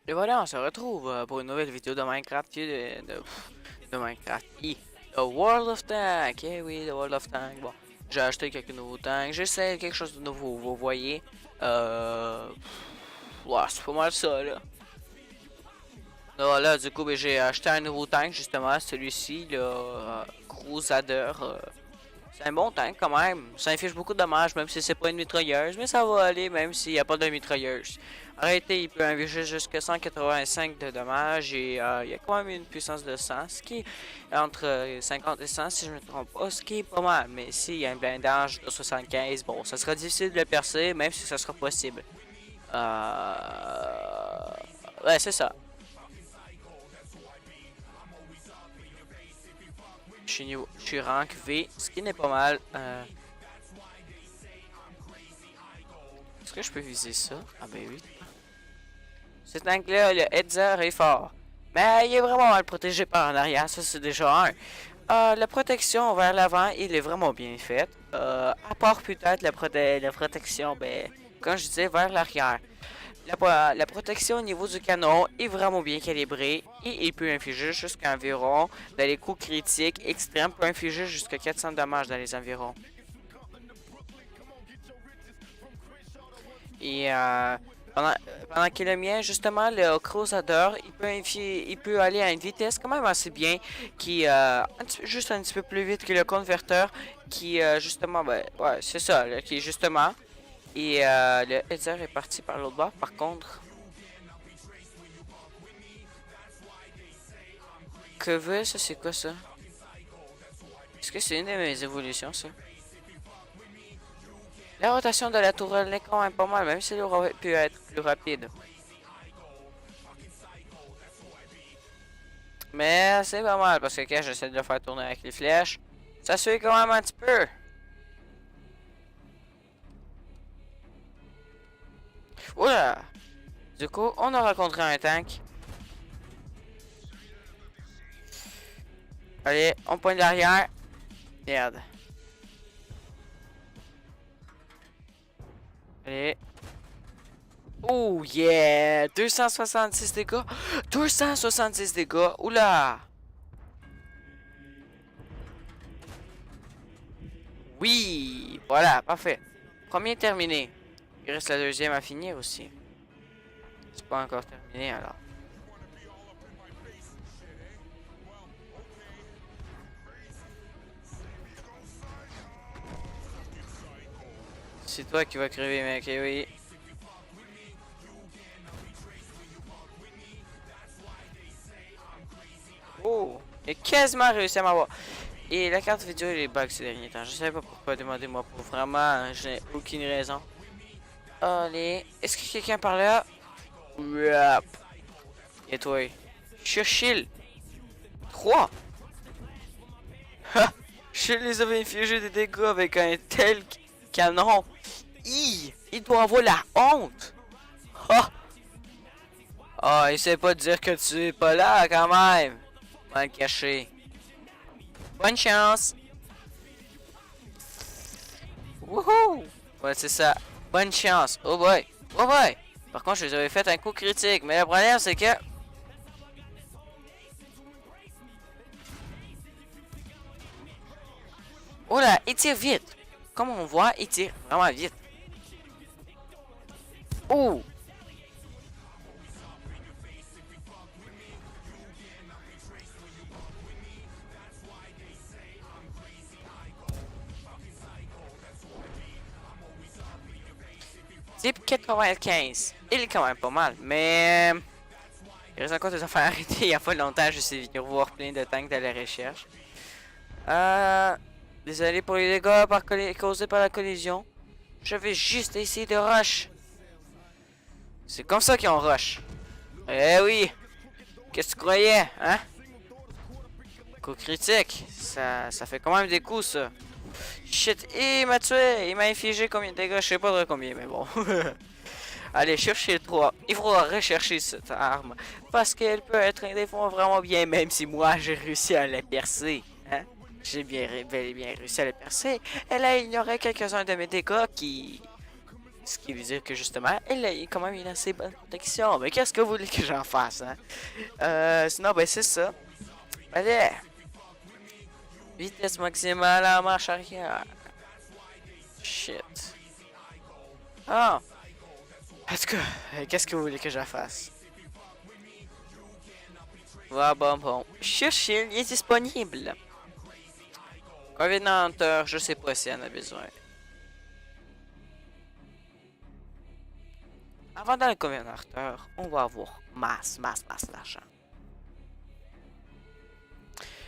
Et voilà, on se retrouve pour une nouvelle vidéo de Minecraft, de Minecraft, The World of Tanks. Eh oui, The World of Tanks. Bon, j'ai acheté quelques nouveaux tanks, j'essaie quelque chose de nouveau, vous voyez. Ouais, c'est pas mal ça, là. Là, du coup, ben, j'ai acheté un nouveau tank, justement, celui-ci, le Crusader. C'est un bon tank quand même. Ça inflige beaucoup de dommages, même si c'est pas une mitrailleuse. Mais ça va aller, même s'il n'y a pas de mitrailleuse. Arrêtez, il peut infliger jusqu'à 185 de dommages. Et il y a quand même une puissance de 100. Ce qui est entre 50 et 100, si je ne me trompe pas. Ce qui est pas mal. Mais s'il y a un blindage de 75, bon, ça sera difficile de le percer, même si ça sera possible. Ouais, c'est ça. Je suis rank V, ce qui n'est pas mal. Est-ce que je peux viser ça? Ah ben oui. Ce tank-là, le Headzer est fort. Mais il est vraiment mal protégé par en arrière, ça c'est déjà un. La protection vers l'avant, il est vraiment bien faite. À part peut-être la protection, ben, comme je disais, vers l'arrière. La protection au niveau du canon est vraiment bien calibrée et il peut infliger jusqu'à environ, dans les coups critiques extrêmes, peut infliger jusqu'à 400 dommages dans les environs. Et pendant que le mien, justement, le Crusader, il peut aller à une vitesse quand même assez bien, qui juste un petit peu plus vite que le converteur, qui justement, ben, ouais, c'est ça, là, qui est justement. Et le Headzer est parti par l'autre bord, par contre. Que veut ça, c'est quoi ça? Est-ce que c'est une de mes évolutions, ça? La rotation de la tourelle est quand même pas mal, même si elle aurait pu être plus rapide. Mais c'est pas mal, parce que quand j'essaie de le faire tourner avec les flèches, ça suit quand même un petit peu. Oula! Du coup, on a rencontré un tank. Allez, on pointe l'arrière. Merde. Allez. Oh yeah! 266 dégâts! 266 dégâts! Oula! Oui! Voilà, parfait. Premier terminé. Il reste la deuxième à finir aussi. C'est pas encore terminé alors. C'est toi qui vas crever, mec, eh oui. Oh! Il a quasiment réussi à m'avoir. Et la carte vidéo, elle est bug ces derniers temps. Je sais pas pourquoi, demandez-moi pour vraiment, je n'ai aucune raison. Allez, est-ce que quelqu'un par là? Yep. Et toi? Churchill! 3! Ha! Je les avais infligé des dégâts avec un tel canon. Il doit avoir la honte! Ha! Ah, essaie pas de dire que tu es pas là quand même! Mal caché. Bonne chance! Wouhou! Ouais, c'est ça. Bonne chance. Oh boy. Oh boy. Par contre, je les avais fait un coup critique. Mais le problème, c'est que... Oh là, il tire vite. Comme on voit, il tire vraiment vite. Oh! Type 95. Il est quand même pas mal. Mais... Il reste encore des affaires à arrêter. Il y a pas longtemps, je suis venu voir plein de tanks de la recherche. Désolé pour les dégâts causés par la collision. Je vais juste essayer de rush. C'est comme ça qu'on rush. Eh oui. Qu'est-ce que tu croyais, hein? Coup critique. Ça fait quand même des coups, ça. Shit, il m'a tué. Il m'a infligé combien de dégâts? Je sais pas de combien, mais bon. Allez, cherchez le 3. Il faudra rechercher cette arme. Parce qu'elle peut être un défense vraiment bien, même si moi j'ai réussi à la percer. Hein? J'ai bel et bien réussi à la percer. Elle a ignoré quelques-uns de mes dégâts Ce qui veut dire que justement, elle a quand même une assez bonne protection. Mais qu'est-ce que vous voulez que j'en fasse, hein? Sinon, ben c'est ça. Allez! Vitesse maximale en marche arrière. Shit. Ah! En tout cas, qu'est-ce que vous voulez que je fasse? Ouais, bon. Churchill est disponible. Covenanter, je sais pas si elle en a besoin. Avant dans le Covenanter, on va avoir masse d'argent.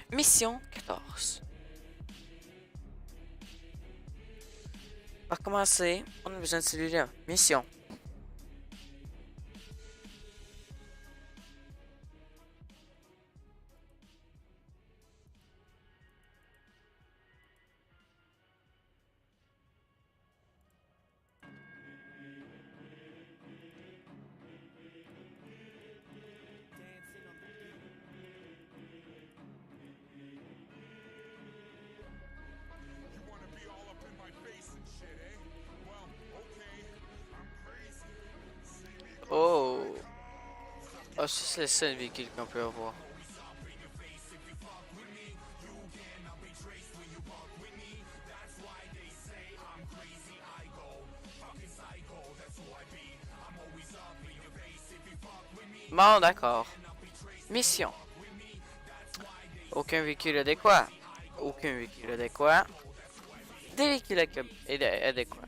Mission 14. On va commencer. On a besoin de celui-là. Mission. Oh! Oh, ça c'est le seul véhicule qu'on peut avoir. Bon, d'accord. Mission. Aucun véhicule adéquat. Aucun véhicule adéquat. Des véhicules adéquats.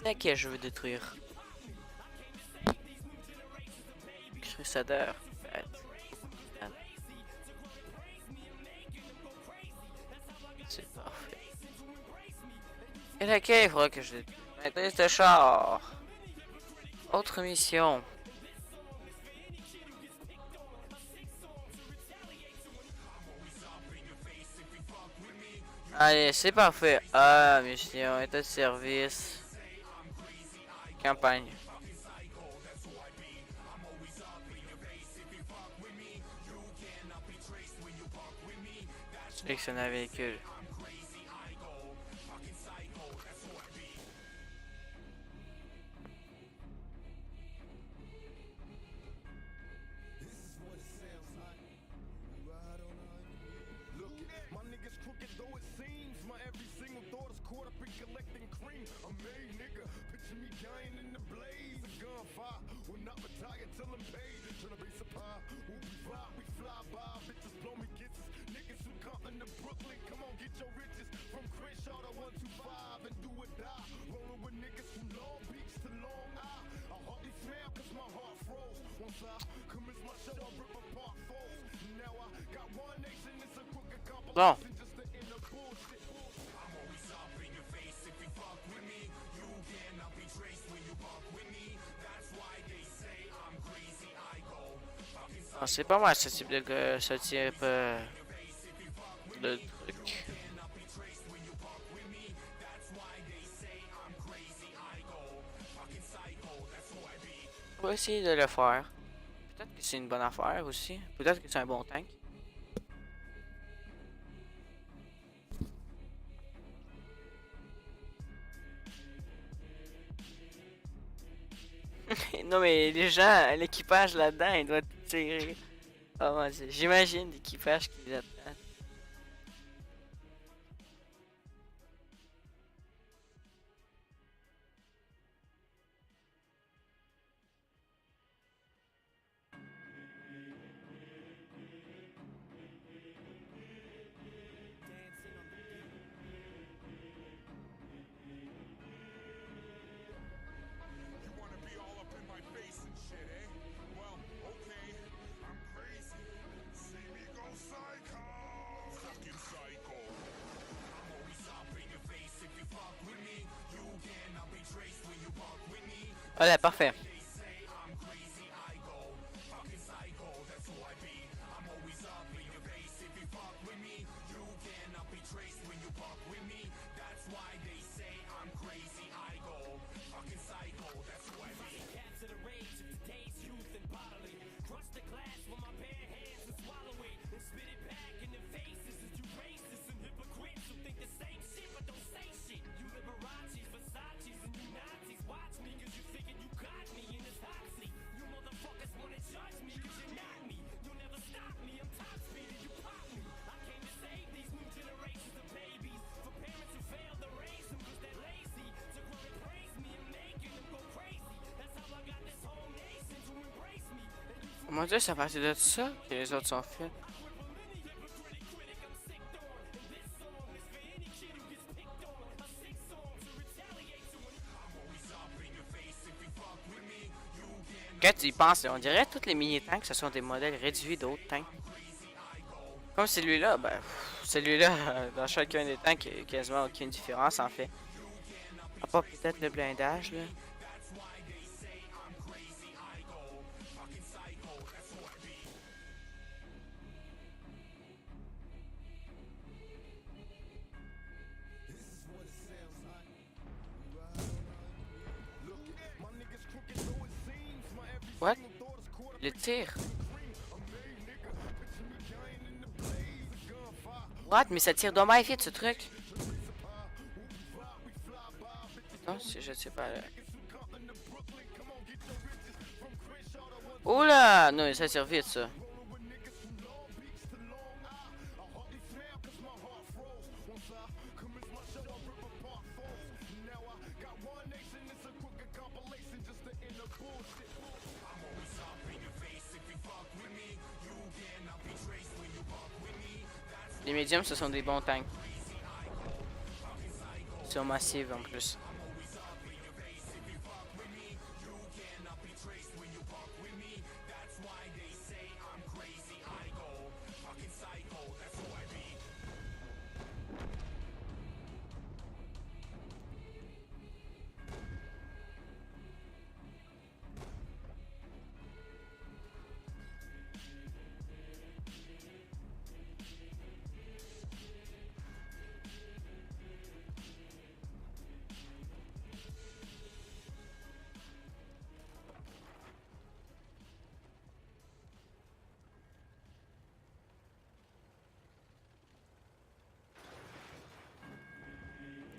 Laquelle je veux détruire? Crusader. C'est parfait. Et laquelle il faudra que je détruise? Maîtrise de char. Autre mission. Allez, c'est parfait. Ah, mission, état de service. Campagne. Sélectionner un véhicule. Bon. Ah, c'est pas mal ce type de truc. On va essayer de le faire. Peut-être que c'est une bonne affaire aussi. Peut-être que c'est un bon tank. Non mais les gens, l'équipage là-dedans, il doit tirer. Oh mon dieu, j'imagine l'équipage qui les attend. Voilà, parfait. Mon dieu, c'est à partir de ça que les autres sont faits. Quand tu y penses, on dirait que tous les mini-tanks, ce sont des modèles réduits d'autres tanks. Comme celui-là, ben, celui-là, dans chacun des tanks, il n'y a quasiment aucune différence en fait. À part peut-être le blindage, là. What? Le tir? What? Mais ça tire dommage vite ce truc. Non, je sais pas là. Oula! Non, ça tire vite ça. Les médiums, ce sont des bons tanks. Ils sont massifs en plus.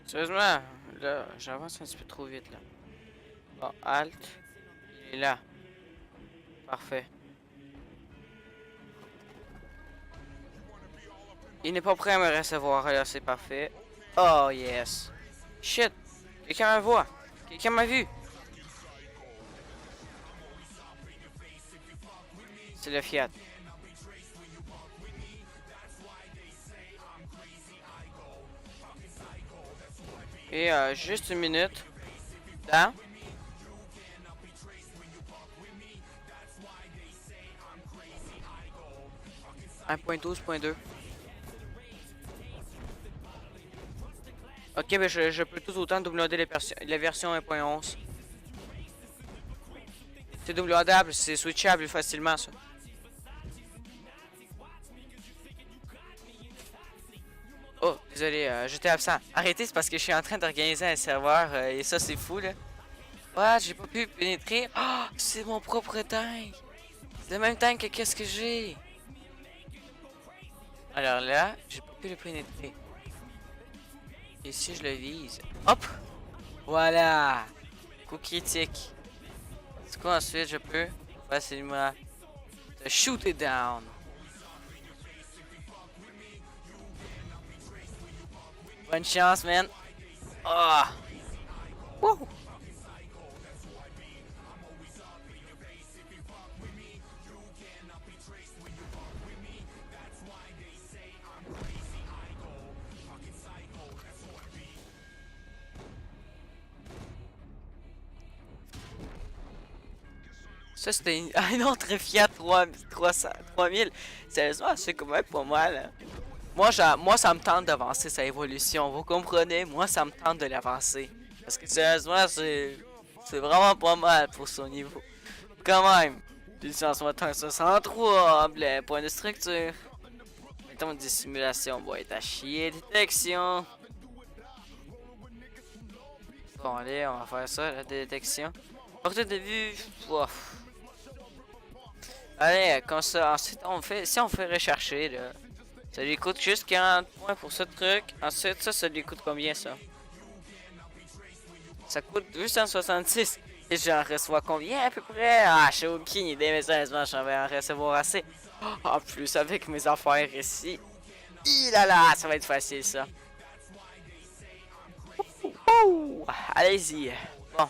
Sérieusement, là, j'avance un petit peu trop vite là. Bon, Alt. Il est là. Parfait. Il n'est pas prêt à me recevoir, là, c'est parfait. Oh yes. Shit. Quelqu'un me voit. Quelqu'un m'a vu. C'est le Fiat. Et juste une minute. Là. Un point 12.2. Ok, ben je peux tout autant downloader les versions 1.11. C'est downloadable, c'est switchable facilement ça. Oh, désolé, j'étais absent. Arrêtez, c'est parce que je suis en train d'organiser un serveur et ça c'est fou là. Ouais, j'ai pas pu pénétrer. Oh, c'est mon propre tank. C'est le même tank que qu'est-ce que j'ai. Alors là, j'ai pas pu le pénétrer. Et si je le vise, hop, voilà. Coup critique. C'est quoi ensuite je peux facilement te shoot it down. Bonne chance, man. Ah. Oh. Wouh. Ça, c'était un autre Fiat 3000. Sérieusement, c'est quand même pas mal. Hein. Moi, ça me tente d'avancer sa évolution. Vous comprenez? Moi, ça me tente de l'avancer. Parce que sérieusement, c'est vraiment pas mal pour son niveau. Quand même. Puissance moteur 63. Point de structure. Mettons dissimulation. Boîte à chier. Détection. Bon, allez, on va faire ça, la détection. Portée de vue. Ouf. Allez, comme ça, ensuite on fait, si on fait rechercher là, ça lui coûte juste 40 points pour ce truc. Ensuite ça lui coûte combien ça? Ça coûte 266. Et j'en reçois combien à peu près? Ah, j'ai aucune idée, mais sérieusement, j'en vais en recevoir assez. Oh, en plus, avec mes affaires ici. Là, ça va être facile ça. Allez-y. Bon.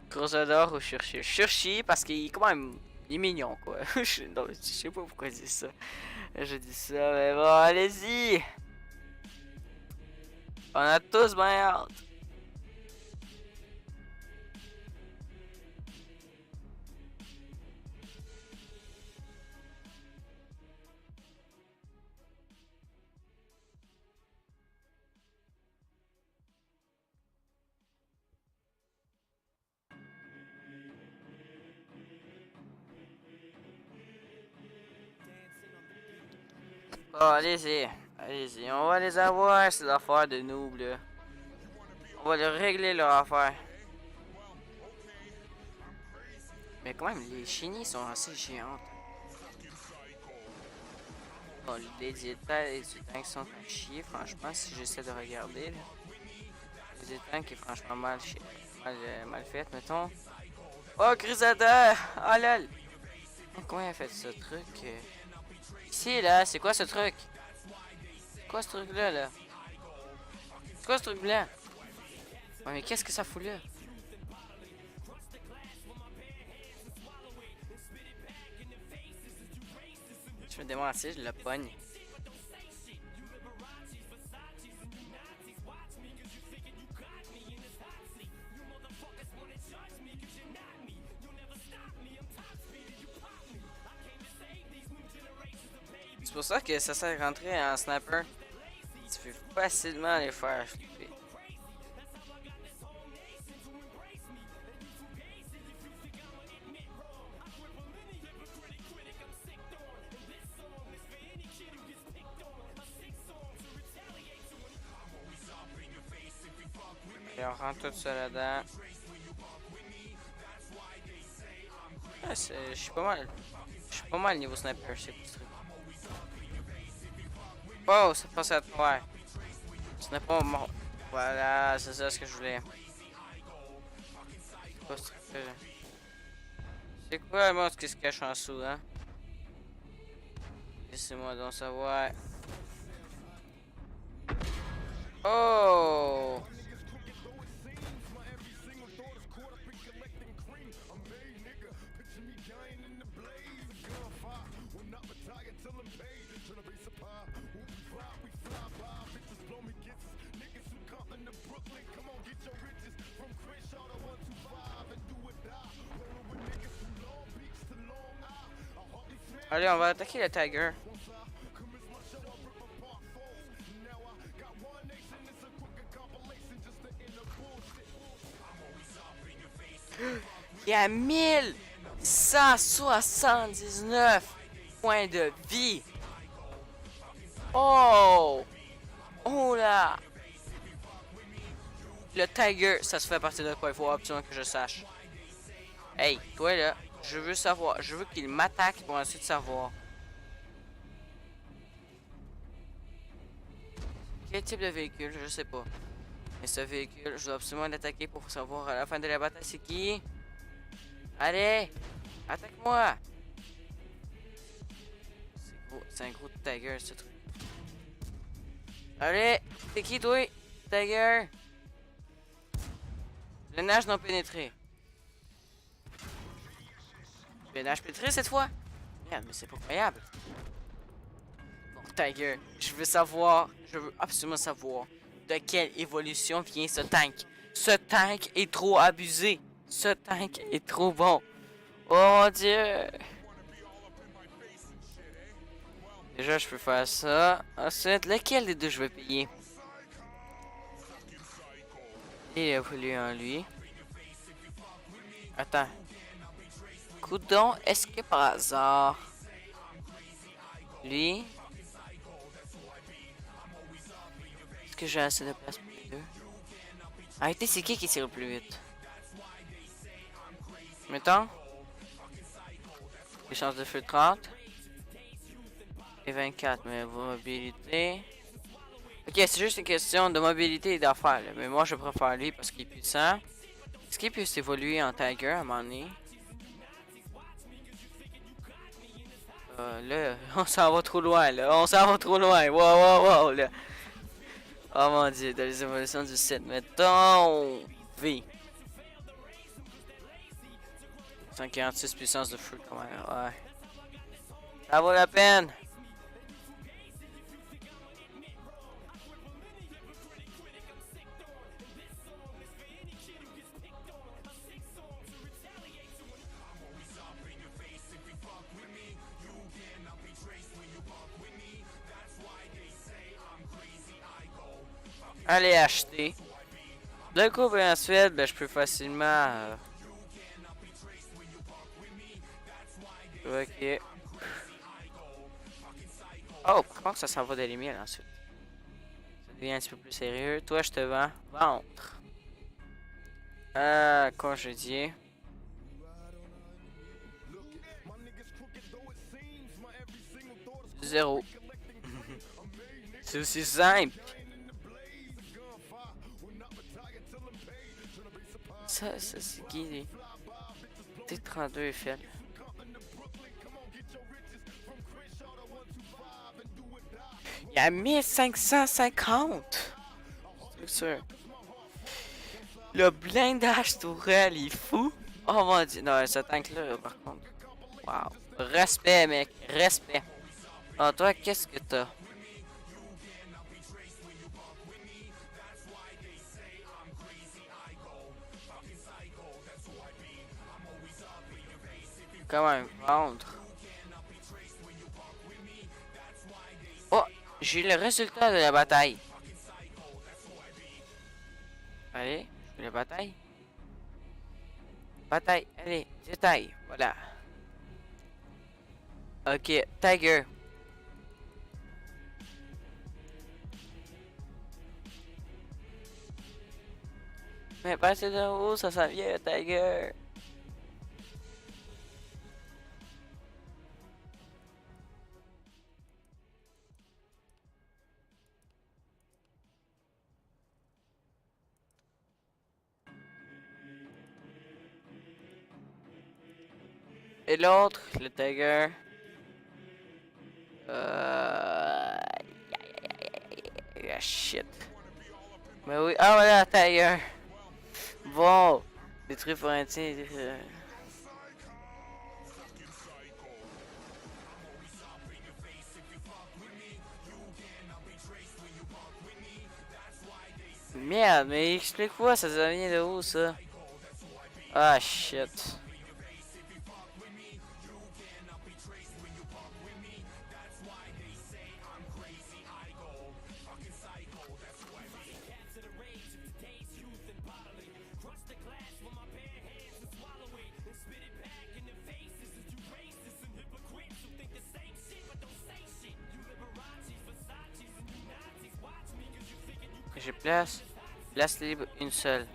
Crozodor ou Churchill? Churchill parce qu'il est quand même... Il est mignon, quoi. Non, je sais pas pourquoi je dis ça. Je dis ça, mais bon, allez-y! On a tous bien hâte. Oh, allez-y. Allez-y, on va les avoir, ces affaires de noob, là. On va leur régler leur affaire. Mais quand même, les chenilles sont assez géantes. Bon, les détails du tank sont à chier, franchement, si j'essaie de regarder, là. Les tank est franchement mal fait, mettons. Oh, Grisada! Oh lol! Comment il a fait ce truc? Ici, là, c'est quoi ce truc? C'est quoi ce truc-là, là? C'est quoi ce truc blanc? Ouais, mais qu'est-ce que ça fout là? Je me demande si je le pogne. C'est pour ça que ça sert à rentrer en sniper. Tu peux facilement les faire flipper. Et on rentre tout ça là-dedans. Ah, je suis pas mal. Je suis pas mal niveau sniper, c'est quoi ce truc? Oh, ça passe à toi. Ce n'est pas mort. Voilà, c'est ça ce que je voulais. C'est quoi ce truc-là? C'est quoi le monstre qui se cache en dessous, hein? Laissez-moi donc savoir. Oh! Allez, on va attaquer le Tiger. Il y a 1179 points de vie. Oh! Oh là! Le Tiger, ça se fait à partir de quoi? Il faut absolument que je sache. Hey, toi là, je veux savoir. Je veux qu'il m'attaque pour ensuite savoir. Quel type de véhicule? Je sais pas. Mais ce véhicule, je dois absolument l'attaquer pour savoir à la fin de la bataille c'est qui. Allez! Attaque-moi! C'est un gros Tiger ce truc. Allez! C'est qui toi? Tiger! Le nage non pénétré. Le nage pénétré cette fois? Merde, mais c'est pas croyable. Bon, Tiger, je veux savoir, je veux absolument savoir de quelle évolution vient ce tank. Ce tank est trop abusé. Ce tank est trop bon. Oh mon dieu! Déjà, je peux faire ça. Ensuite, lequel des deux je vais payer? Il a voulu en lui. Attends. Coudon, est-ce que par hasard... Lui... Est-ce que j'ai assez de place pour les deux? Arrêtez, c'est qui tire le plus vite? Mettons. Les chances de feu 30. Et 24, mais mobilité... Ok, c'est juste une question de mobilité et d'affaires. Mais moi, je préfère lui parce qu'il est puissant. Est-ce qu'il peut s'évoluer en Tiger à un moment donné? Là, on s'en va trop loin, là. On s'en va trop loin. Wow, wow, wow, là. Oh mon dieu, dans les évolutions du site. Mettons... V. 146 puissance de feu quand même. Ouais. Ça vaut la peine. Allez acheter. Le coup, et ensuite, ben, je peux facilement. Ok. Oh, par contre, ça s'en va de l'émile ensuite. Ça devient un petit peu plus sérieux. Toi, je te vends. Ventre. Congédié. Zéro. C'est aussi simple. Ça c'est qui lui? T32 Eiffel. Il y a 1550! C'est sûr. Le blindage tourelle, il est fou. Oh mon dieu. Non, ce tank là, par contre. Wow. Respect, mec. Respect. Ah, toi, qu'est-ce que t'as? Quand même, vendre. Oh, j'ai le résultat de la bataille. Allez, la bataille. Bataille, allez, détail, voilà. Ok, Tiger. Mais passez de haut, ça s'en vient, Tiger. Et l'autre, le Tiger. Shit. Mais oui, ah voilà, Tiger. Bon, détruit Florentine. Merde, mais explique-moi, ça vient de où ça? Ah shit. J'ai place libre une seule.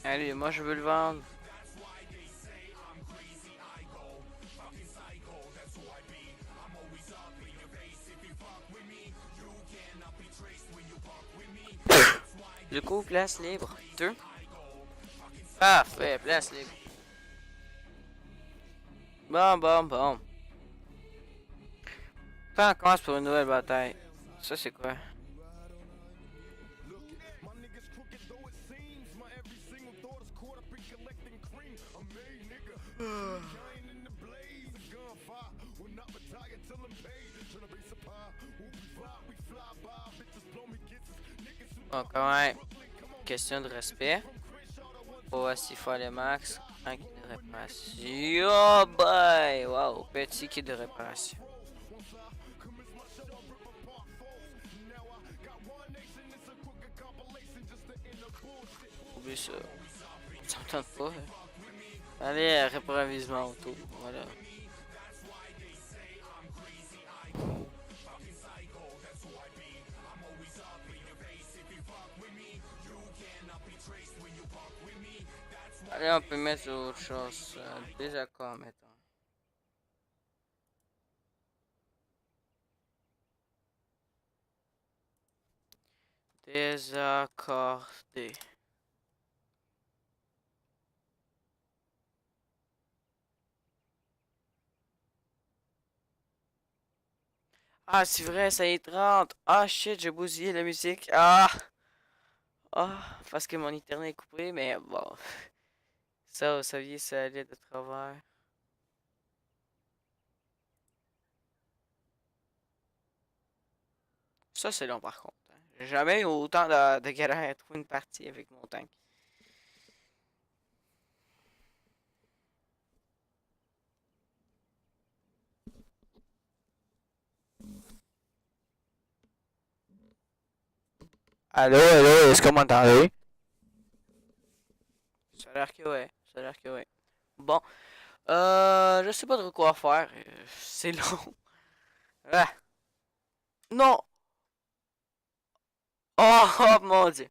Allez, moi je veux le vendre. Du coup, place libre. 2. Parfait, place libre. Bon. Enfin, on commence pour une nouvelle bataille. Ça, c'est quoi? Bon, quand même, question de respect. Voici fois le max. Un kit de réparation. Oh boy! Wow, petit kit de réparation. Oublie ça. Ça me tente pas. Allez, réprovisionnement auto. Voilà. Allez, on peut mettre autre chose. Des accords, mettons. Désaccordé. Ah, c'est vrai, ça est 30. Ah, shit, j'ai bousillé la musique. Ah! Ah, parce que mon internet est coupé, mais bon. Ça, vous saviez, ça allait de travers. Ça, c'est long, par contre, hein. J'ai jamais eu autant de galère à trouver une partie avec mon tank. Allô, allô, est-ce que vous m'entendez? Ça a l'air que ouais, ça a l'air que ouais. Bon, je sais pas trop quoi faire. C'est long. Ah, non! Oh, oh mon dieu!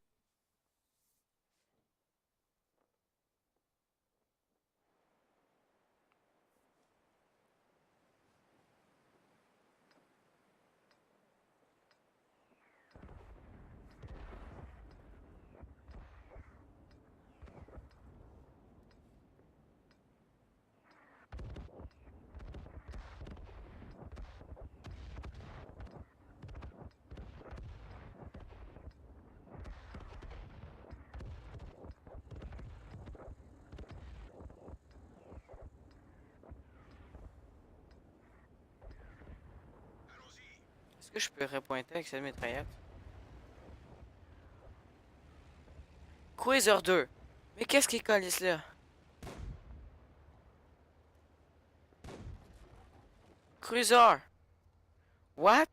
Est-ce que je peux repointer avec cette mitraillette? Cruiser 2. Mais qu'est-ce qu'il calisse là? Cruiser! What?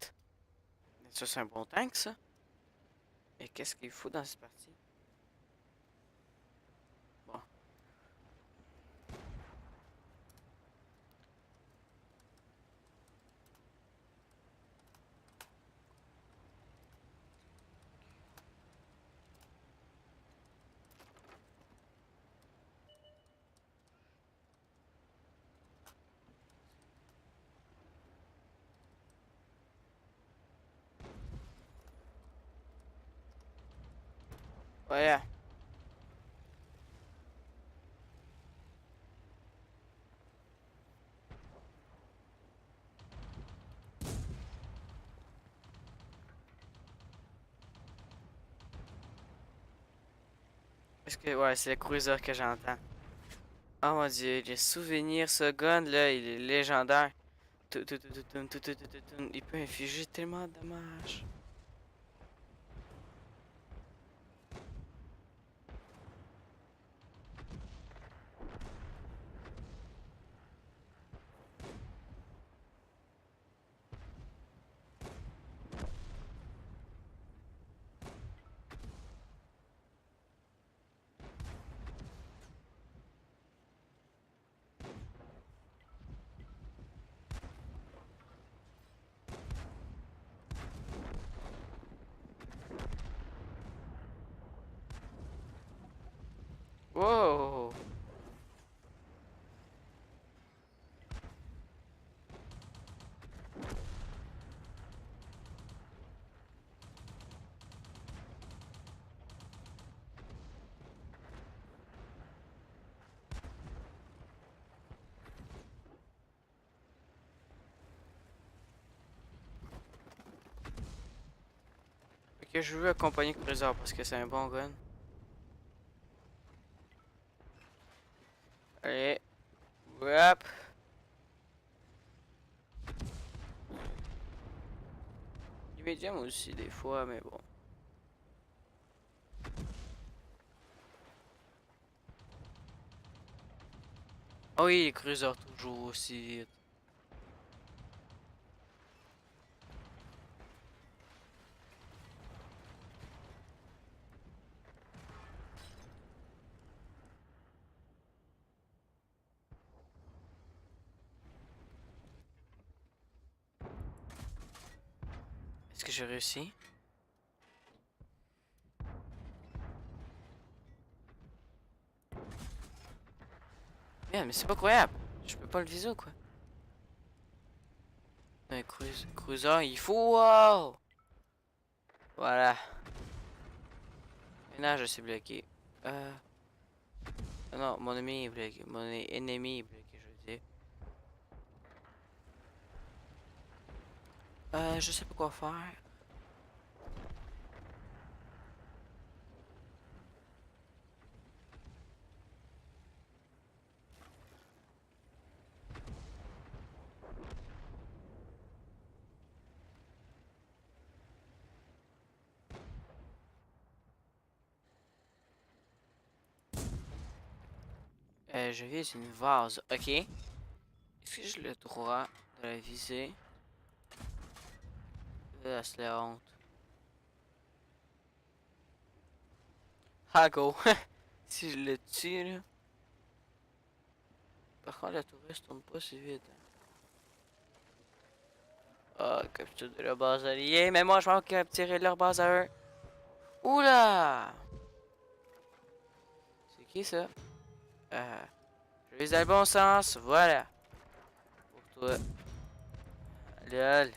Ça, c'est un bon tank, ça? Et qu'est-ce qu'il faut dans cette partie? Bon. Voilà. Est-ce que... Ouais, c'est le cruiser que j'entends. Oh mon dieu, les souvenirs, ce gun là, il est légendaire. Il peut infliger tellement de dommages. Wow! Ok, je veux accompagner Cruiser parce que c'est un bon gun. Allez. Hop. Du médium aussi des fois, mais bon. Ah oui, les Cruiser toujours aussi vite. Est-ce que j'ai réussi? Merde, mais c'est pas croyable. Je peux pas le viser ou quoi? Un cruiser, il faut. Wow! Voilà. Maintenant, je suis bloqué. Non, mon ennemi est bloqué. Mon ennemi est bloqué, je veux dire. Je sais pas quoi faire. Je vise une vase. Ok. Est-ce que j'ai le droit de la viser? C'est la honte. Ah, go! Si je le tue, là. Par contre, la touriste tourne pas si vite. Ah, capture de la base alliée. Mais moi, je vais capturer leur base à eux. Oula! C'est qui ça? Je vise dans le bon sens. Voilà. Pour toi. Lol.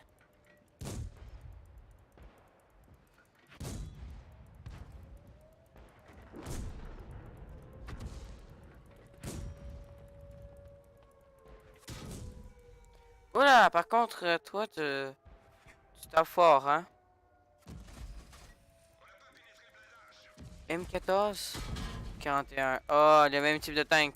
Oula, par contre, toi, tu tapes fort, hein? M14? 41. Oh, le même type de tank.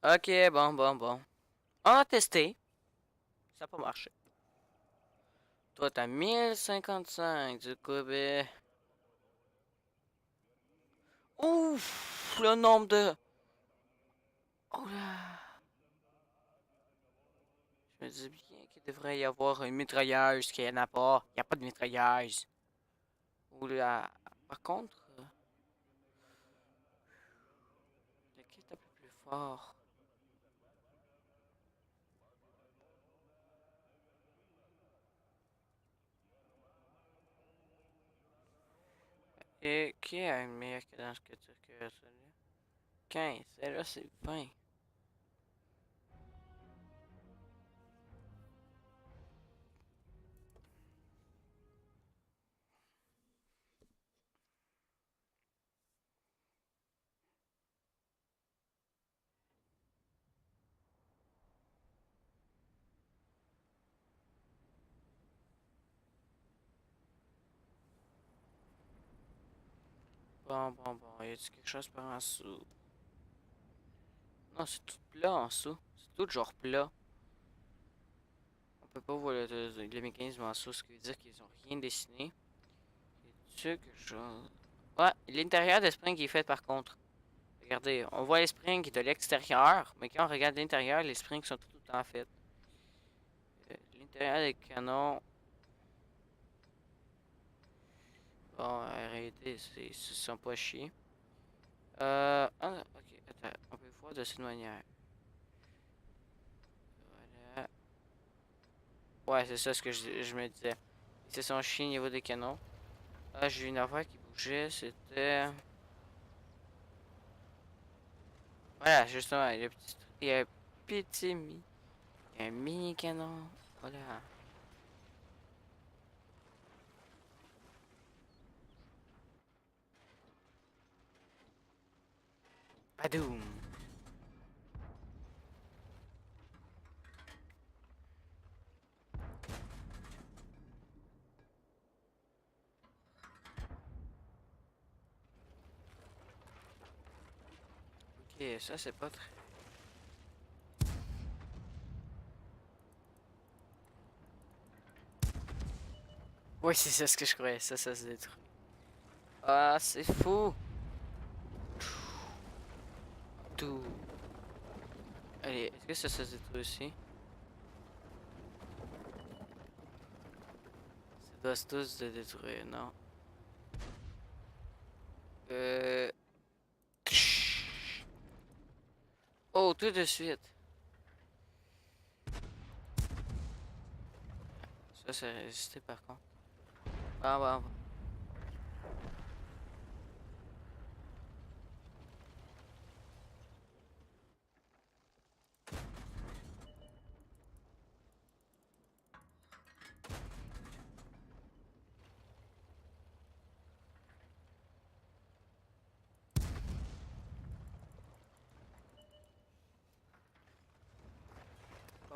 Ok, bon. On a testé. Ça n'a pas marché. Toi, t'as 1055 du coup, ben... Ouf! Le nombre de... Oh là! Je me dis bien qu'il devrait y avoir une mitrailleuse, qu'il n'y en a pas. Il n'y a pas de mitrailleuse. Oula! Par contre... lequel est un peu plus fort? Et qui a une meilleure cadence que celui-là? 15. Et là, c'est 20. Bon. Y a-t-il quelque chose par en dessous? Non, c'est tout plat en dessous. C'est tout genre plat. On peut pas voir le mécanisme en dessous, ce qui veut dire qu'ils ont rien dessiné. Y a quelque chose? Ouais, l'intérieur des springs est fait par contre. Regardez, on voit les springs de l'extérieur, mais quand on regarde l'intérieur, les springs sont tout le temps faits. L'intérieur des canons. Bon, en réalité, ils se sont pas chiés. Ok, attends, on peut voir de cette manière. Voilà. Ouais, c'est ça ce que je me disais. Ils se sont chiés au niveau des canons. Ah, j'ai eu une affaire qui bougeait, c'était... Voilà, justement, il y a un petit un mini canon. Voilà. Badoum. Ok, ça c'est pas très... Oui, c'est ça ce que je croyais. Ça se détruit. Ah, c'est fou. Tout. Allez, est-ce que ça se détruit aussi? Ça doit tous se détruire, non? Euh... Oh, tout de suite. Ça, c'est résisté par contre. Bon.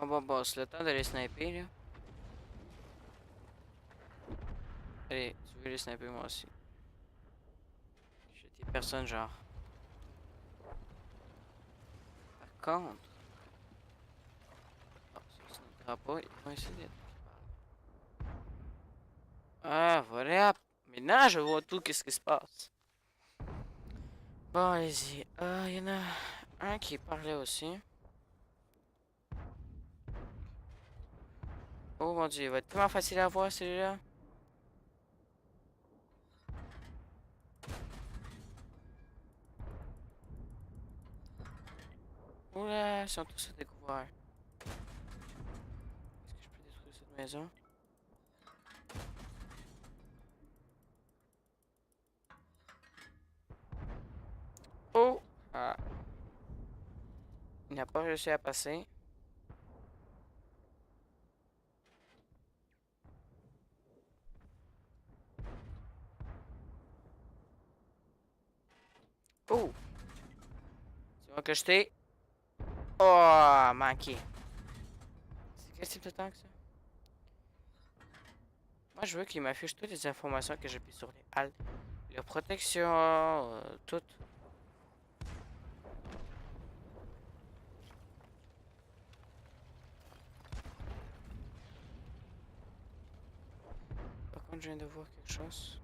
Bon, c'est le temps d'aller sniper, là. Allez, tu veux aller sniper moi aussi. J'ai des personnes genre. Par contre. Oh, ça se notera pas, ils vont essayer d'être. Ah, voilà. Maintenant, je vois tout, qu'est-ce qui se passe. Bon, allez-y. Il y en a un qui parlait aussi. Oh mon dieu, il va être tellement facile à voir celui-là. Oula, ils sont tous à découvert. Est-ce que je peux détruire cette maison? Oh! Ah. Il n'a pas réussi à passer. Oh! C'est moi que je t'ai. Oh, manqué. C'est quel type de tank ça? Moi, je veux qu'il m'affiche toutes les informations que j'ai prises sur les halles. Les protections, toutes. Par contre, je viens de voir quelque chose.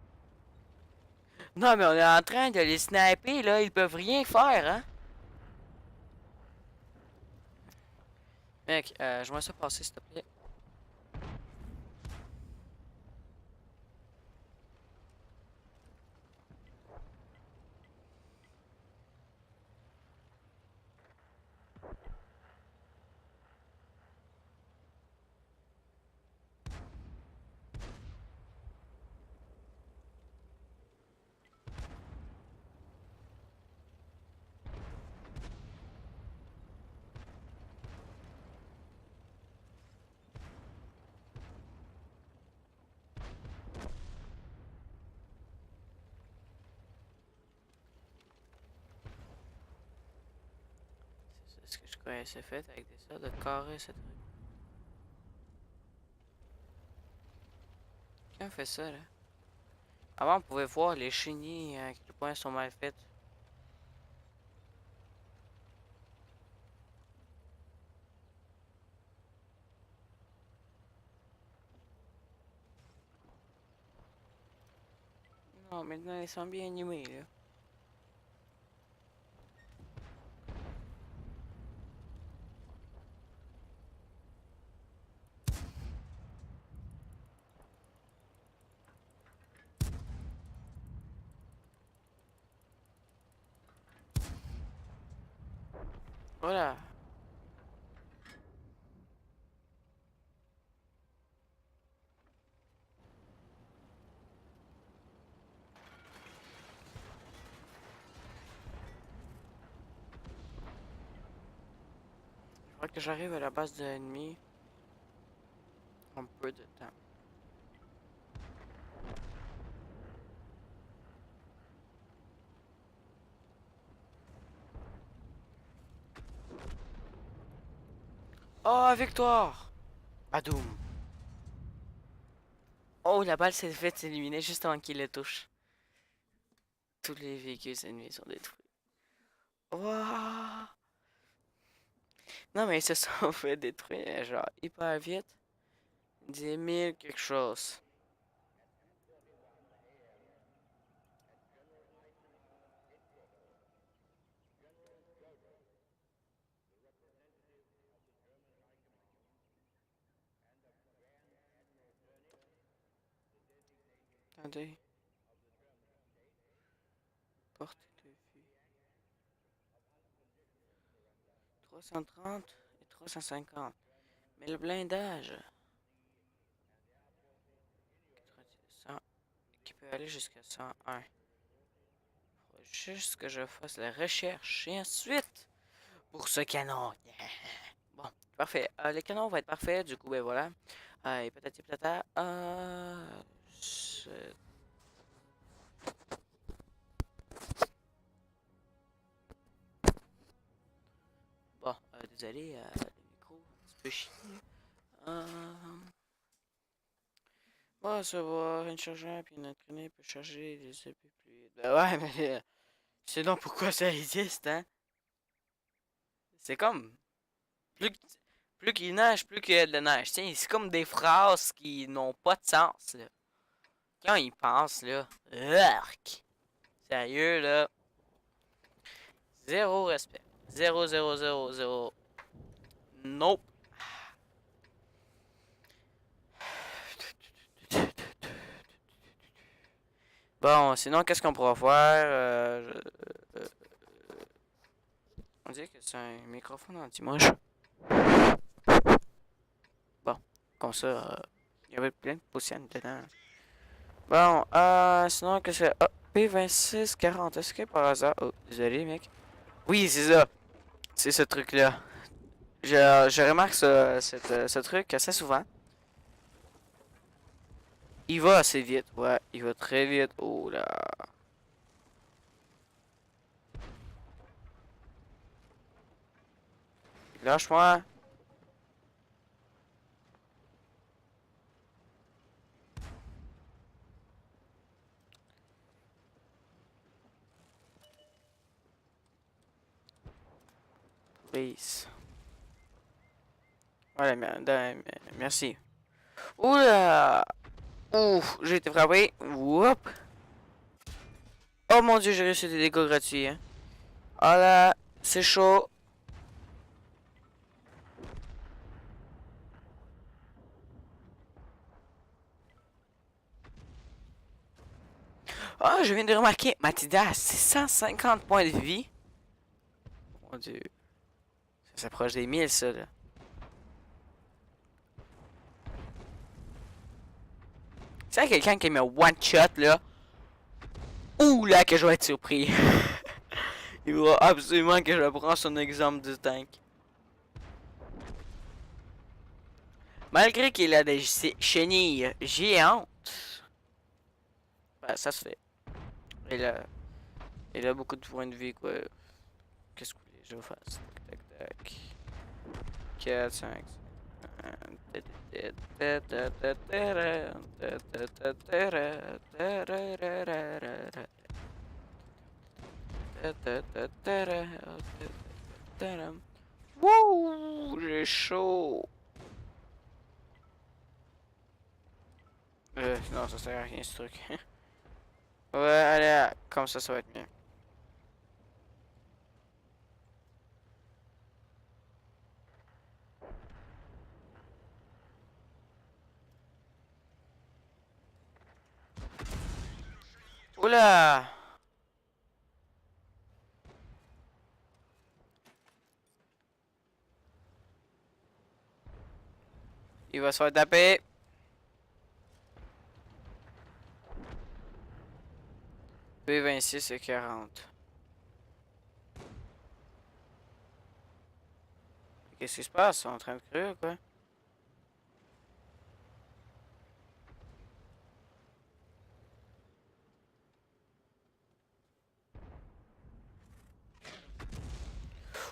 Non, mais on est en train de les sniper, là. Ils peuvent rien faire, hein? Mec, je vois ça passer, s'il te plaît. C'est ce que je connaissais fait avec des sortes de carrés, ce truc. Qui a fait ça, là? Avant, on pouvait voir les chenilles à quel point elles sont mal faites. Non, maintenant, ils sont bien animés, là. Voilà. Je crois que j'arrive à la base de l'ennemi en peu de temps. Oh, victoire! Badoum! Oh, la balle s'est faite s'éliminer juste avant qu'il le touche. Tous les véhicules ennemis sont détruits. Wouah! Non, mais ils se sont fait détruire, genre, hyper vite. 10 000 quelque chose. Attendez. Portée de vue. 330 et 350. Mais le blindage. 100, qui peut aller jusqu'à 101. Faut juste que je fasse la recherche. Et ensuite, pour ce canon. Yeah. Bon, parfait. Le canon va être parfait. Du coup, ben voilà. Et patati patata. Bon, désolé, le micro. fais chier. Bon, ça va, un chargeur puis une entraînée peut charger les EP plus vite. Ben ouais, mais c'est donc pourquoi ça existe, hein? C'est comme. Plus, que- plus qu'il neige, plus qu'il y a de la neige. Tiens, c'est comme des phrases qui n'ont pas de sens, là. Quand ils pensent, là. Urk! Sérieux, là. Zéro respect. Zéro, zéro, zéro, zéro. Nope. Bon, sinon, qu'est-ce qu'on pourra faire? On dirait que c'est un microphone anti-moche. Bon, comme ça, il y avait plein de poussière dedans. Bon, sinon, qu'est-ce que c'est? Ah, P2640, est-ce que par hasard... Oh, désolé, mec. Oui, c'est ça. C'est ce truc-là. Je remarque ce truc assez souvent. Il va assez vite, ouais. Il va très vite. Oh là. Lâche-moi. Please. Voilà, merci. Oula! Ouf, j'ai été frappé. Whoop! Oh mon dieu, j'ai reçu des dégâts gratuits, hein. Oh là, c'est chaud. Ah, je viens de remarquer, Mathilda a 650 points de vie. Mon dieu. Ça s'approche des 1000, ça, là. C'est quelqu'un qui me one-shot, là. Ouh là, que je vais être surpris. Il faudra absolument que je prenne son exemple du tank. Malgré qu'il a des chenilles géantes. Ben, ça se fait. Il a, il a beaucoup de points de vie, quoi. Qu'est-ce que vous voulez que je fasse? Tac, tac, tac. 4, 5, 5. Wouh, j'ai chaud. Non, ça sert à rien ce truc. Ouais, allez, comme ça va être mieux. Oula! Il va se faire taper. P26 et 40. Qu'est-ce qui se passe? Ils sont en train de courir ou quoi?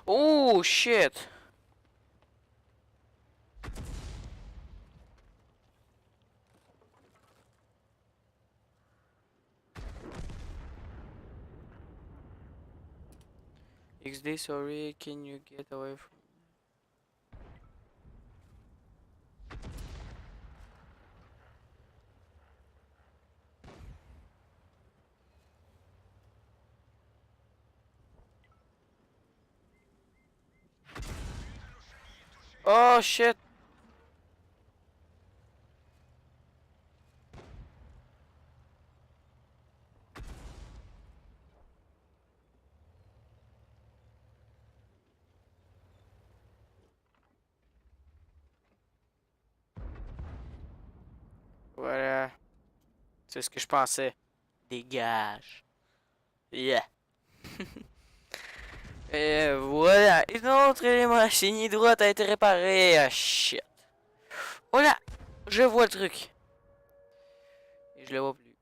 Oh shit! XD, sorry, can you get away from... Oh shit! Voilà. C'est ce que je pensais. Dégage. Yeah. Et voilà. Une autre élément chenille droite a été réparé. Ah shit. Voilà. Je vois le truc. Et je le vois plus.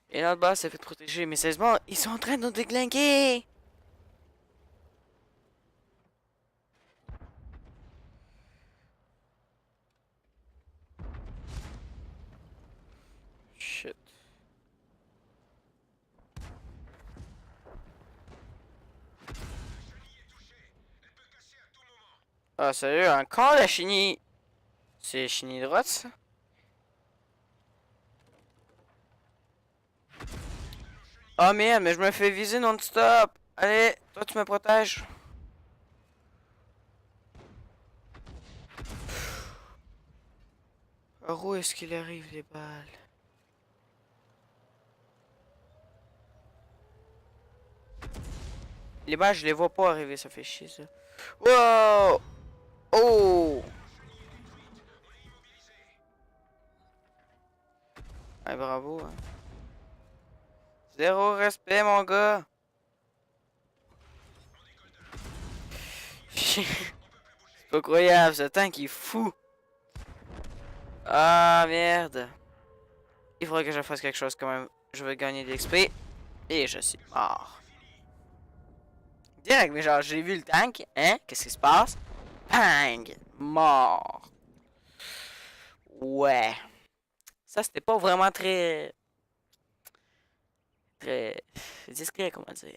Et notre base s'est fait protéger. Mais sérieusement, ils sont en train de nous déglinguer. shit. Ah, sérieux, encore la chenille? C'est chenille droite, ça? Oh merde, mais je me fais viser non-stop. Allez, toi tu me protèges. Par où est-ce qu'il arrive les balles? Les balles, je les vois pas arriver, ça fait chier ça. Wow! Oh! Ah, bravo. Hein. Zéro respect, mon gars. C'est pas croyable, ce tank il est fou. Ah, merde. Il faudrait que je fasse quelque chose quand même. Je vais gagner de l'XP. Et je suis mort. Direct, mais genre, j'ai vu le tank. Hein? Qu'est-ce qui se passe? Bang! Mort. Ouais. Ça, c'était pas vraiment très discret, comment dire.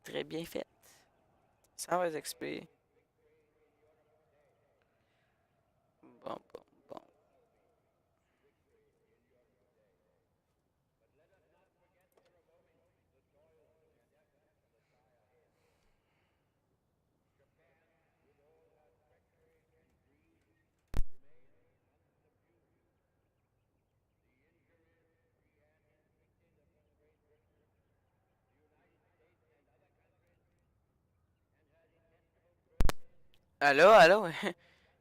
Très bien fait. Ça va les XP. Bon, bon, bon. Allô, allô?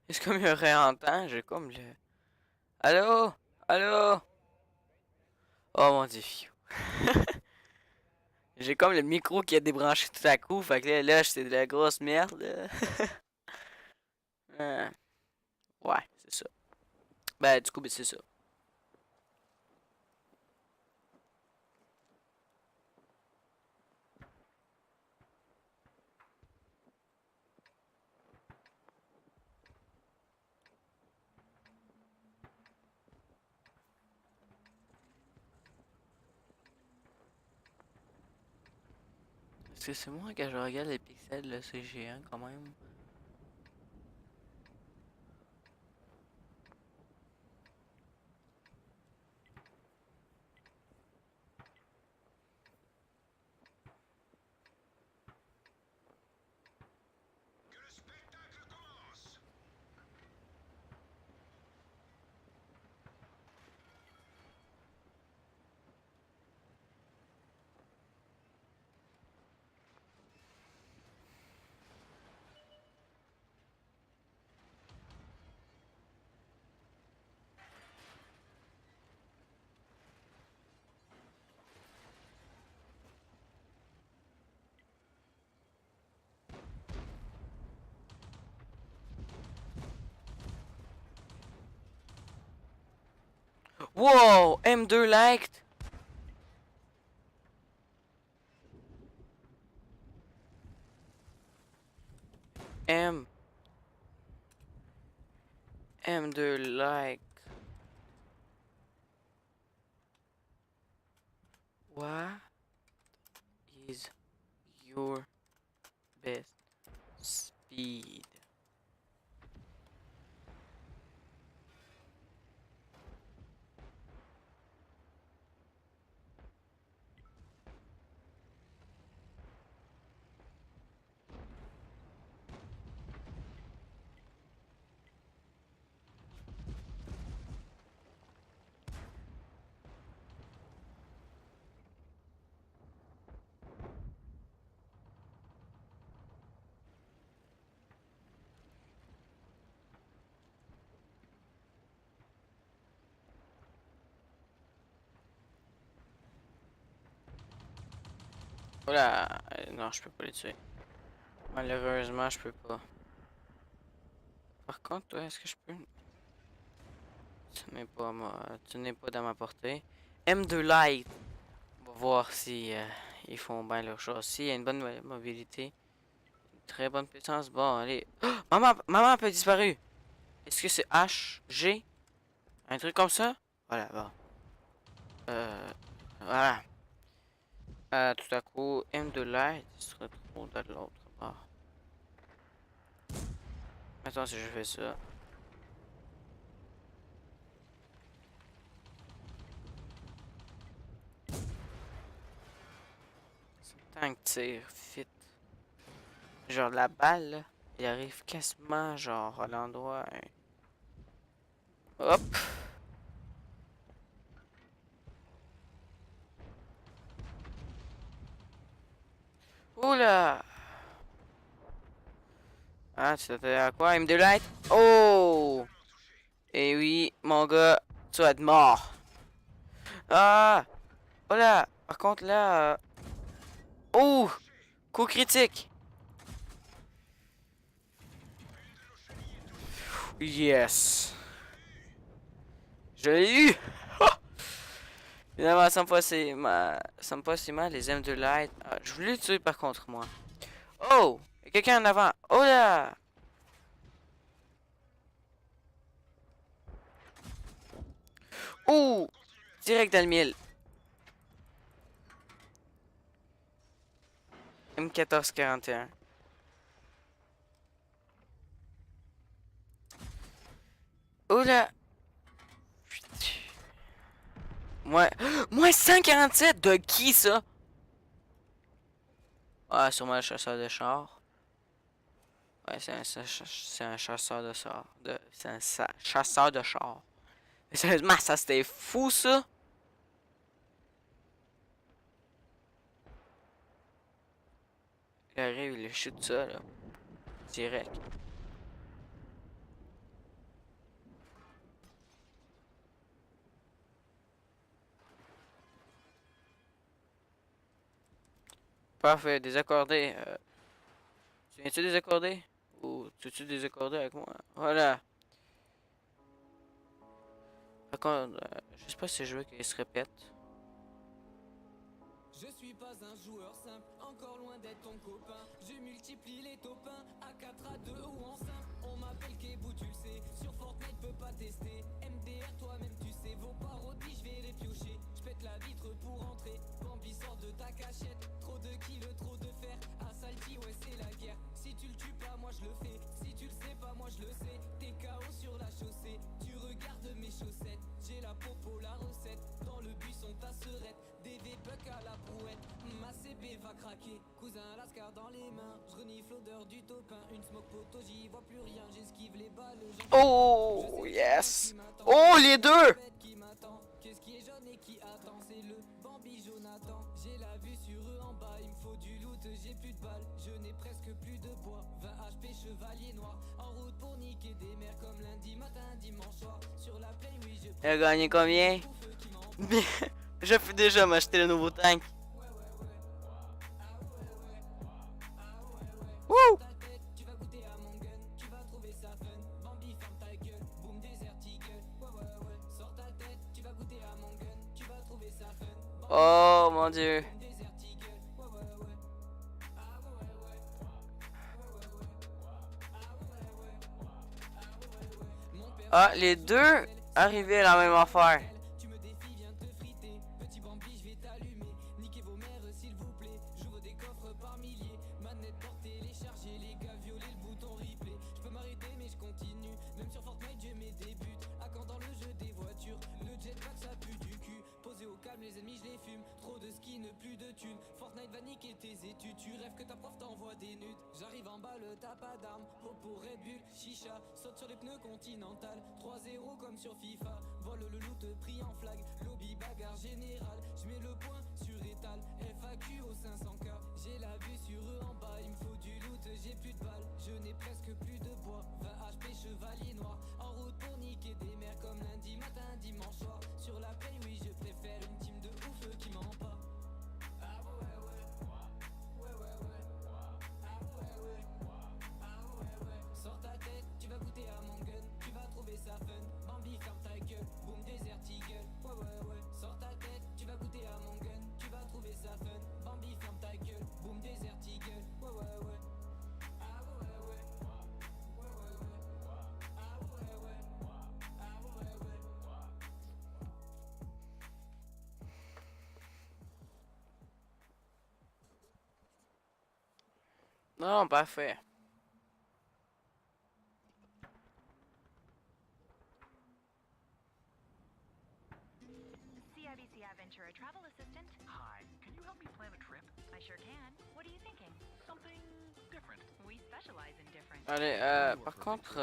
Est-ce que me réentend? J'ai comme le... Allô? Allô? Oh mon dieu. J'ai comme le micro qui a débranché tout à coup. Fait que là c'est de la grosse merde. Là. Ouais, c'est ça. Ben, du coup, ben, c'est ça. Est-ce que c'est moi quand je regarde les pixels, là, c'est géant quand même? Wow! M2 liked! M... M2 like... What is your best speed? Voilà, non, je peux pas les tuer. Malheureusement, je peux pas. Par contre, toi, est-ce que je peux... Tu n'es pas dans ma portée. M2 Light. On va voir si ils font bien leur chose. Si, il y a une bonne mobilité. Une très bonne puissance. Bon, allez. Oh, maman a disparu. Est-ce que c'est H, G? Un truc comme ça? Voilà, bon. Voilà. Tout à coup, M de light se retrouve de l'autre bord. Attends, si je fais ça. Tant que tire, fit. Genre la balle, là, il arrive quasiment genre à l'endroit. Hein. Hop! Oula! Ah, tu t'attendais à quoi? M de light? Oh! Eh oui, mon gars, tu vas être mort. Ah! Voilà! Par contre, là... Oh! Coup critique! Yes! Je l'ai eu! Finalement, ça me passe si mal, les M de light. Ah, je voulais le tuer par contre, moi. Oh! Il y a quelqu'un en avant! Oh là! Oh! Direct dans le mille. M1441. Oh là! Moi, moins 147 de qui ça? Ah, sûrement le chasseur de char. Ouais, c'est un chasseur de char. C'est un chasseur de char. Mais sérieusement, ça c'était fou ça! Il arrive, il le shoot ça là. Direct. Parfait, désaccordé. Tu viens-tu désaccordé? Ou tu veux-tu désaccordé avec moi? Voilà. Par contre, je sais pas si je veux qu'il se répète. Je suis pas un joueur simple, encore loin d'être ton copain. Je multiplie les topins à 4 à 2 ou en simple. On m'appelle Kebou, tu le sais. Sur Fortnite, peux pas tester. MDR, toi-même, tu sais. Vos parodies, je vais les piocher. Je pète la vitre pour entrer. Bambi sort de ta cachette. Trop de kills, trop de fer. À Salty, ouais, c'est la guerre. Si tu le tues pas, moi je le fais. Si tu le sais pas, moi je le sais. T'es KO sur la chaussée. Tu regardes mes chaussettes. J'ai la popo, la recette. Dans le buisson, ta serette. DV puck à la brouette, ma CB va craquer. Cousin Lascar dans les mains, je renifle l'odeur du topin. Une smoke poteau, j'y vois plus rien, j'esquive les balles. Oh, yes! Oh, les deux! Qu'est-ce qui est jaune et qui attend? C'est le Bambi Jonathan. J'ai la vue sur eux en bas, il me faut du loot, j'ai plus de balles. Je n'ai presque plus de bois, 20 HP chevalier noir. En route pour niquer des mers comme lundi matin, dimanche soir. Sur la plaine, oui, je Il a gagné combien? Je peux déjà m'acheter le nouveau tank. Wouh! tu vas goûter à mon gun, tu vas trouver ça fun. Bambi, ferme ta gueule, boom, desert eagle. Ouais, sors ta tête, tu vas goûter à mon gun, tu vas trouver ça fun. Oh mon dieu. Boom, desert eagle. Ouais. Ah, les deux arrivaient à la même affaire. Tu me défies, viens te friter. Petit Bambi, je vais t'allumer. Niquez vos mères, s'il vous plaît. J'ouvre des coffres par milliers. Manette pour télécharger, les gars, violer le bouton replay. Je peux m'arrêter, mais je continue. Même sur Fortnite, je mets des buts. À quand dans le jeu des voitures, le jetpack ça pue du cul. Posé au calme, les ennemis, je les fume. Trop de skins, plus de thunes. Fortnite va niquer tes études. Tu rêves que ta prof t'envoie des nudes. J'arrive en bas, le t'as pas d'armes. Popo, Red Bull, chicha. Saute sur les pneus continental. 3-0 comme sur FIFA. Vole le loot pris en flag. Lobby bagarre générale. Je mets le point sur étal. FAQ au 500K. J'ai la vue sur eux en bas. Il me faut du loot, j'ai plus de balles. Je n'ai presque plus de bois. 20 HP chevalier noir. En route pour niquer des mers comme lundi matin, dimanche soir. Sur la play, oui, je préfère une team de ouf qui ment pas. Ah ouais. Sors ta tête, tu vas goûter à mon gun, tu vas trouver ça fun. Bambi, ferme ta gueule, boom, desert eagle. Ouais. Sors ta tête, tu vas goûter à mon gun, tu vas trouver ça fun. Bambi, ferme ta gueule, boom, desert eagle. Ouais. Ah ouais. Non, parfait. CIBC Aventura Travel Assistant. Hi, can you help me plan a trip? I sure can. What are you thinking? Something different. We specialize in different. Allez, par contre...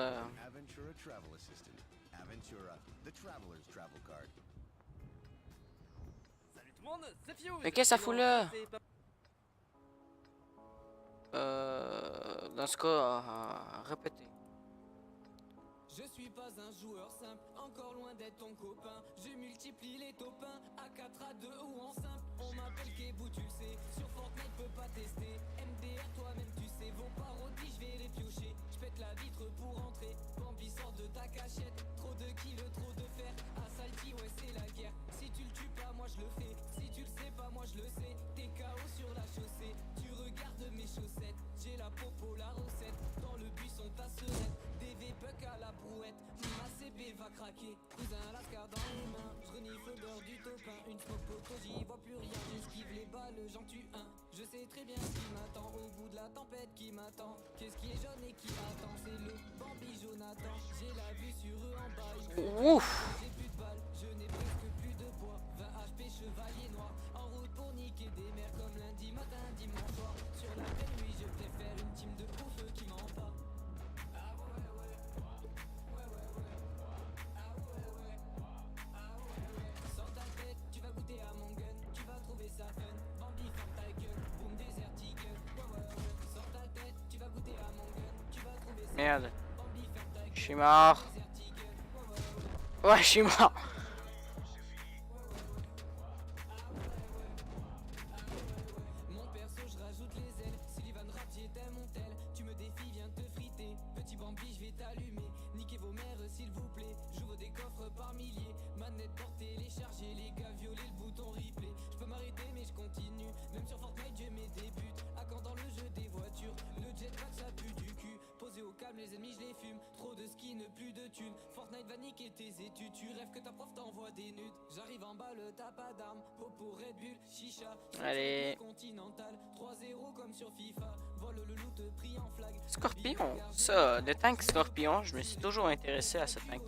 Aventura Travel Assistant. Aventura, the traveler's travel card. Salut tout le monde, c'est Fuse. Mais qu'est-ce que ça fout là? C'est pas- Dans ce cas, répétez. Je suis pas un joueur simple, encore loin d'être ton copain. Je multiplie les topins à 4, à 2 ou en simple. On m'appelle Kebou, tu le sais. Sur Fortnite, peut pas tester. MDR, toi-même, tu sais. Vos parodies, je vais les piocher. Je pète la vitre pour entrer. Bambi sort de ta cachette. Trop de kills, trop de fer. À Salty, ouais, c'est la guerre. Si tu le tues pas, moi je le fais. Si tu le sais pas, moi je le sais. T'es KO sur la chaussée. Tu regardes mes chaussettes. J'ai la popo, la recette. Dans le buisson, ta serette. DV Buck à la brouette. Ma CB va craquer. Cousin Lascar dans les mains. Je renifle l'odeur du topin. Une smoke poteau, j'y vois plus rien. J'esquive les balles, j'en tue un. Je sais très bien ce qui m'attend. Au bout de la tempête qui m'attend. Qu'est-ce qui est jaune et qui attend? C'est le Bambi Jonathan. J'ai la vue sur eux en bas. Ouf! J'ai plus de balles, je n'ai presque plus de poids. 20 HP chevalier noir. En route pour niquer des mers comme lundi matin, dimanche soir. Sur la peine, oui, je préfère une team de ouf qui ment pas. Sors ta tête, tu vas goûter à mon gun. Tu vas trouver ça fun. Bambi, ferme ta gueule. Boom, Desert Eagle. Sors ta tête, tu vas goûter à mon gun. Tu vas trouver ça Merde. Bambi, ferme ta gueule. Je suis mort. Desert Eagle. Ouais, je suis mort. Mon perso, je rajoute les ailes. Sullivan rap, j'étais mon tel. Tu me défies, viens te friter. Petit Bambi, je vais t'allumer. Niquez vos mères, s'il vous plaît. J'ouvre des coffres par milliers. Manette portée, téléchargée. Les gars, violer le bouton replay. Je peux m'arrêter, mais je continue. Même sur Fortnite, je mets des buts. À quand dans le jeu des voitures. Le jetpack, ça pue du cul. Posé au calme, les ennemis, je les fume. Trop de skins, plus de thunes. Fortnite va niquer tes études. Tu rêves que ta prof t'envoie des nudes. J'arrive en bas, le t'as pas d'armes. Popo, Red Bull, chicha. Allez. Continental, 3-0 comme sur FIFA. Vole le loot pris en flag. Scorpion. Ça, le tank Scorpion, je me suis toujours intéressé à ce tank.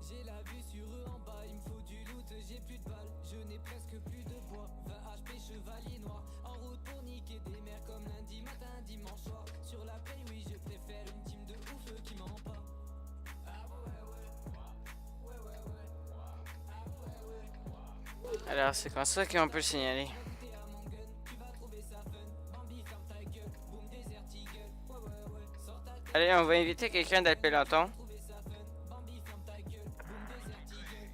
J'ai la vue sur eux en bas, il me faut du loot, j'ai plus de balles, je n'ai presque plus de bois. 20 HP chevalier noir, en route pour niquer des mers comme lundi matin, dimanche soir. Sur la play, oui, je préfère une team de ouf qui ment pas. Alors, c'est comme ça qu'on peut le signaler. Goûter à mon gun, tu vas trouver ça fun. Bambi, ferme ta gueule, boom, Desert Eagle. Sors ta tête, Allez, on va inviter quelqu'un dans le peloton. trouver ça fun. Bambi, ferme ta gueule, boom, Desert Eagle.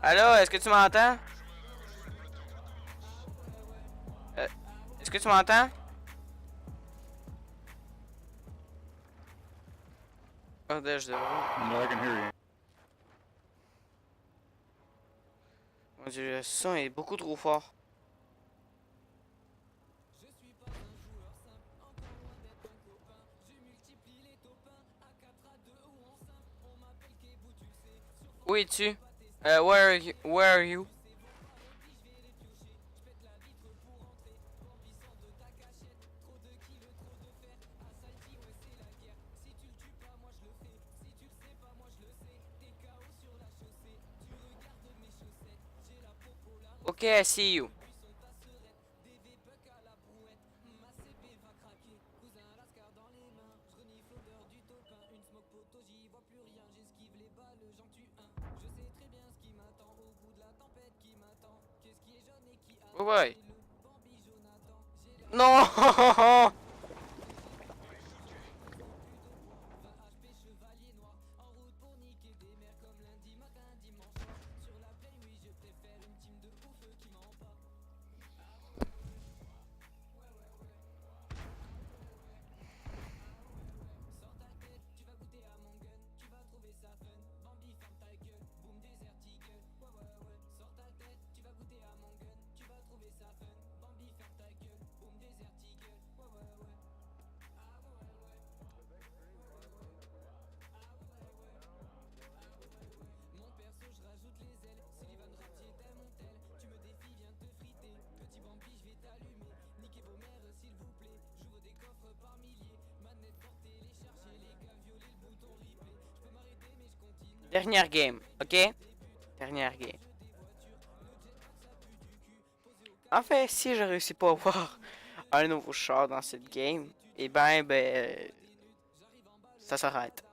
Allô, est-ce que tu m'entends? Est-ce que tu m'entends? Bordage de roue. No, I can hear you. Mon dieu, le son est beaucoup trop fort. Je suis pas un joueur simple, encore loin d'être un copain. Je multiplie les topins à 4, à 2 ou en simple. On m'appelle Kebou, tu le sais. Sur Où es-tu? Where are you? Where are you? je vais les piocher. Je pète la vitre pour entrer. Bambi sort de ta cachette. Trop de kills, trop de fer. À Salty, ouais, c'est la guerre. Si tu le tues pas, moi je le fais. Si tu le sais pas, moi je le sais. T'es KO sur la chaussée. Tu regardes mes chaussettes. J'ai la popo, la Ok, I see you. buisson, ta serette. DV Buck à la brouette. Ma CB va craquer. Cousin Lascar dans les mains. Je renifle l'odeur du topin. Une smoke poteau, j'y vois plus rien. J'esquive les balles, j'en tue un. Je sais très bien ce qui m'attend. Au bout de la tempête qui m'attend. Qu'est-ce qui est jaune et qui attend? Ouais. C'est le Bambi Jonathan. J'ai la Non! 20 HP chevalier noir. En route pour niquer des mers comme lundi matin, dimanche soir. Sur la play, oui, je préfère une team de ouf qui ment pas. Sors ta tête, tu vas goûter à mon gun. Tu vas trouver ça fun. Bambi, ferme ta gueule. Boom, Desert Eagle. Sors ta tête, tu vas goûter à mon gun. Tu vas trouver ça fun. Bambi, ferme ta gueule. Boom, Desert Eagle. Dernière game, ok? Dernière game. En fait, si je réussis pas à avoir un nouveau char dans cette game, et ça s'arrête.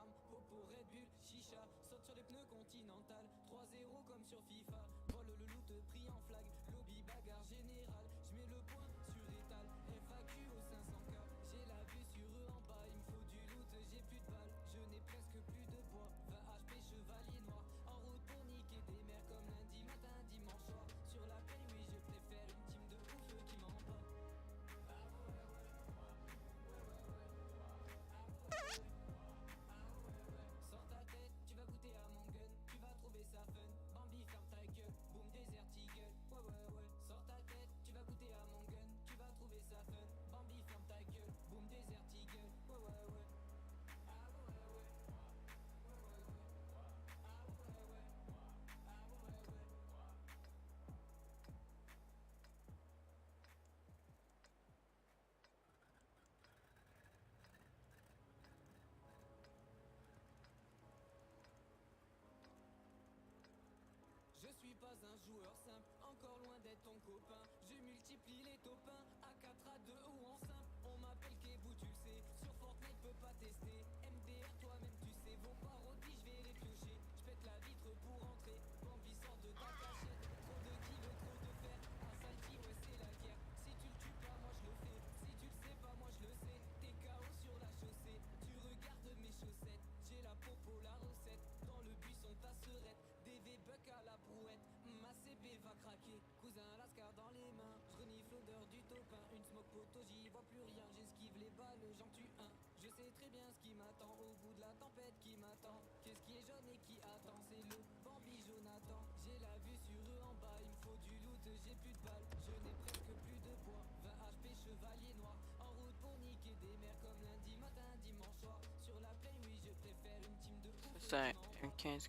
C'est un M1542.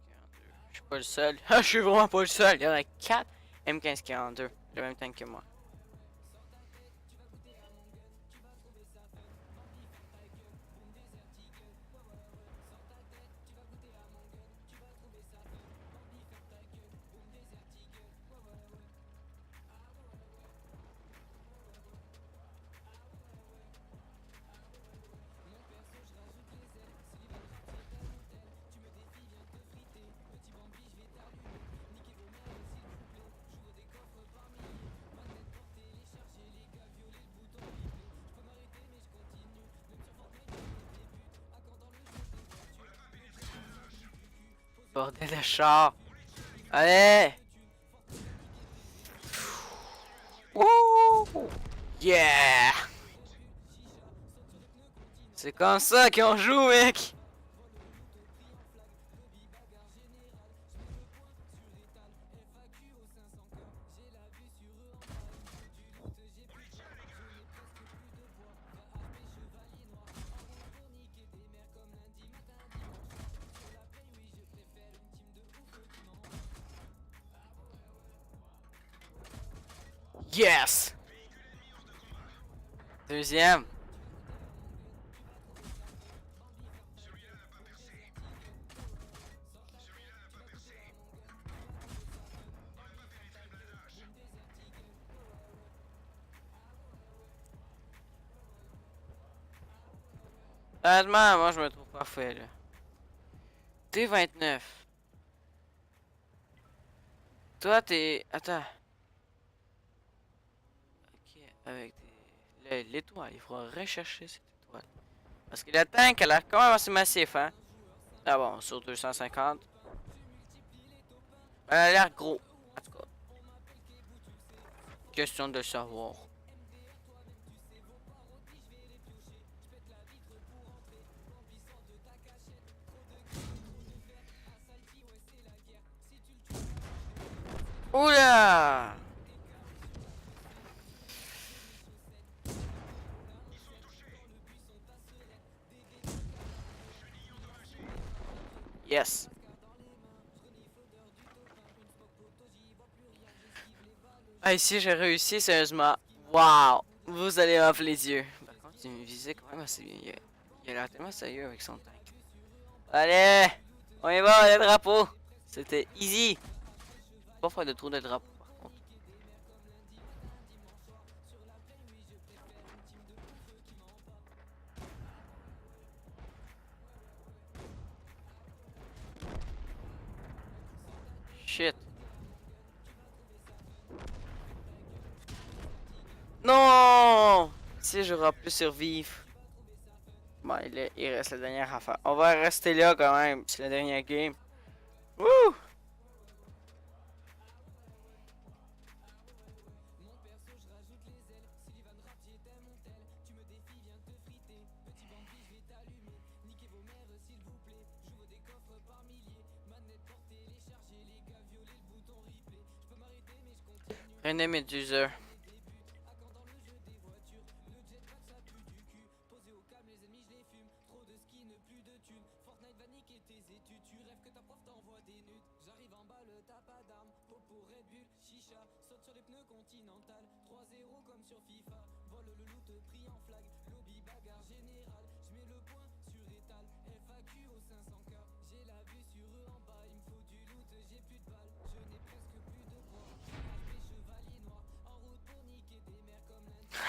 Je suis pas le seul. Je suis vraiment pas le seul. Il y en a 4 M1542, le même temps que moi. Bordel de char. Allez! Wouh! Yeah! C'est comme ça qu'on joue, mec! Yes! Deuxième. Honnêtement, moi je me trouve parfait là. T29. Toi t'es... Attends. Ok, avec l'étoile, il faudra rechercher cette étoile. Parce que le tank a l'air quand même assez massif, hein. Ah bon, sur 250. Elle a l'air gros. En tout cas. Question de savoir. Oula! Yes. Ah, ici j'ai réussi, sérieusement. Waouh! Vous allez avoir les yeux. Par contre, il me visait quand même assez bien. Il a l'air tellement sérieux avec son tank. Allez! On y va, les drapeaux. C'était easy. Pas faire de trou de drapeau par contre. Shit. Non! Si j'aurais pu survivre. Bon, il reste la dernière affaire. On va rester là quand même. C'est la dernière game. Wouh! René Medusa.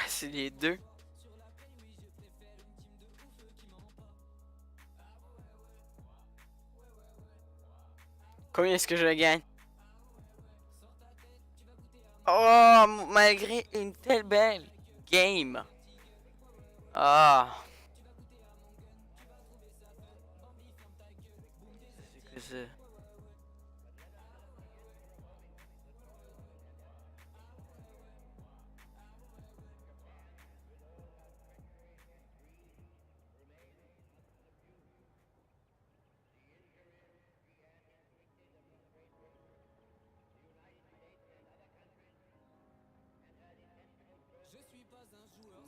C'est les deux. Combien est-ce que je gagne? Oh, malgré une telle belle game. Ah. C'est que ça.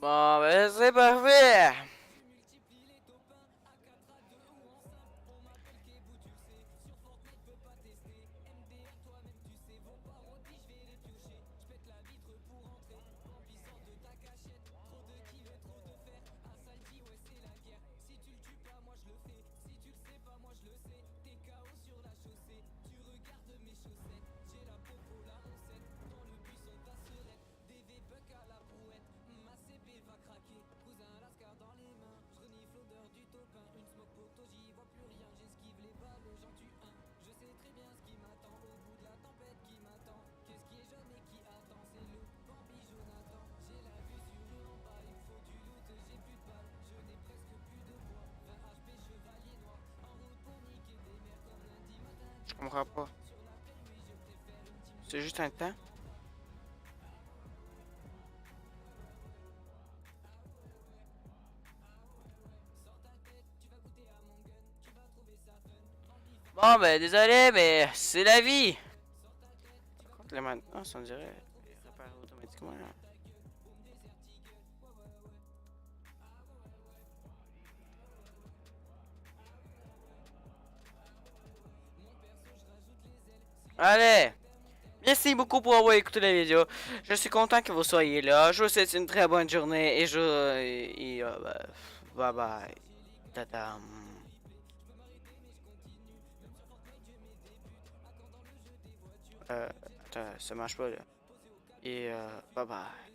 Bon, ben c'est parfait. Je comprends pas. C'est juste un temps. Bon, ben désolé, mais c'est la vie. Par contre, les maintenances, on dirait réparer automatiquement. Allez! Merci beaucoup pour avoir écouté la vidéo. Je suis content que vous soyez là. Je vous souhaite une très bonne journée et bye bye. Tata. Attends, ça marche pas là. Et bye bye.